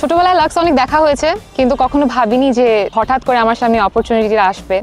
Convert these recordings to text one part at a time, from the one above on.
ছোটবেলায় লাক্স অনেক দেখা হয়েছে, কিন্তু কখনো ভাবিনি যে হঠাৎ করে আমার সামনে অপরচুনিটিটা আসবে।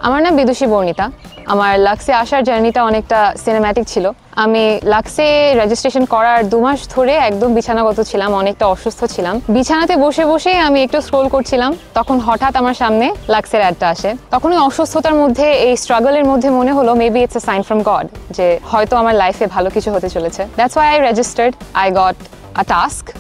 আমার নাম বিদুষী বর্ণিতা। আমার লাক্সে আসার জার্নিটা অনেকটা সিনেম্যাটিক ছিল। আমি লাক্সে রেজিস্ট্রেশন করার 2 মাস ধরে একদম বিছানাগত ছিলাম, অনেকটা অসুস্থ ছিলাম। বিছানাতে বসে বসে আমি একটু স্ক্রোল করছিলাম, তখন হঠাৎ আমার সামনে লাক্সের অ্যাডটা আসে। তখন ওই অসুস্থতার মধ্যে, এই স্ট্রাগলের মধ্যে মনে হলো maybe it's a sign from God, যে হয়তো আমার লাইফে ভালো কিছু হতে চলেছে। That's why I registered. I got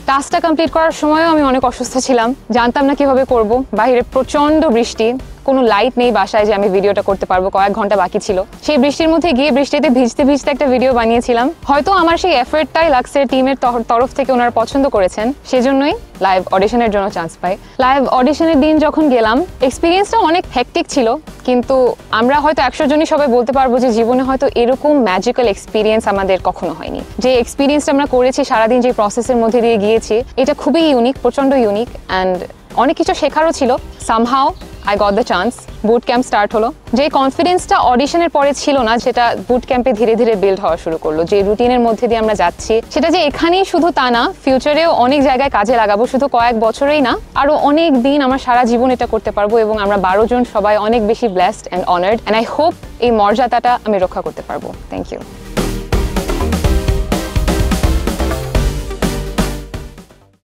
টাস্কটা কমপ্লিট করার সময়ও আমি অনেক অসুস্থ ছিলাম, জানতাম না কিভাবে করব। বাইরে প্রচন্ড বৃষ্টি, কোনো লাইট নেই বাসায় যে আমি ভিডিওটা করতে পারবো, কয়েক ঘন্টা বাকি ছিল। সেই বৃষ্টির মধ্যে গিয়ে বৃষ্টিতে ভিজতে ভিজতে একটা ভিডিও বানিয়েছিলাম। হয়তো আমার সেই এফর্টটাই লাক্সের টিমের তরফ থেকে ওনারা পছন্দ করেছেন, সেজন্যই লাইভ অডিশনের জন্য চান্স পাই। লাইভ অডিশনের দিন যখন গেলাম, এক্সপিরিয়েন্সটা অনেক হেক্টিক ছিল, কিন্তু আমরা হয়তো 100 জনই সবাই বলতে পারবো যে জীবনে হয়তো এরকম ম্যাজিক্যাল এক্সপিরিয়েন্স আমাদের কখনো হয়নি। যে এক্সপিরিয়েন্সটা আমরা করেছি, সারাদিন যে প্রসেসের মধ্যে দিয়ে গিয়েছি, এটা খুবই ইউনিক, প্রচন্ড ইউনিক, অ্যান্ড অনেক কিছু শেখারও ছিল। Somehow I got the chance. Boot camp start হলো। যে কনফিডেন্সটা অডিশনের পরে ছিল না, সেটা বুট ক্যাম্পে ধীরে ধীরে বিল্ড হওয়া শুরু করলো। যে রুটিনের মধ্যে দিয়ে আমরা যাচ্ছি, সেটা যে এখানেই শুধু তা না, ফিউচারেও অনেক জায়গায় কাজে লাগাবো। শুধু কয়েক বছরেই না, আরো অনেক দিন, আমার সারা জীবন এটা করতে পারবো। এবং আমরা 12 জন সবাই অনেক বেশি blessed and honoured, and I hope এই মর্যাদাটা আমি রক্ষা করতে পারবো। Thank you.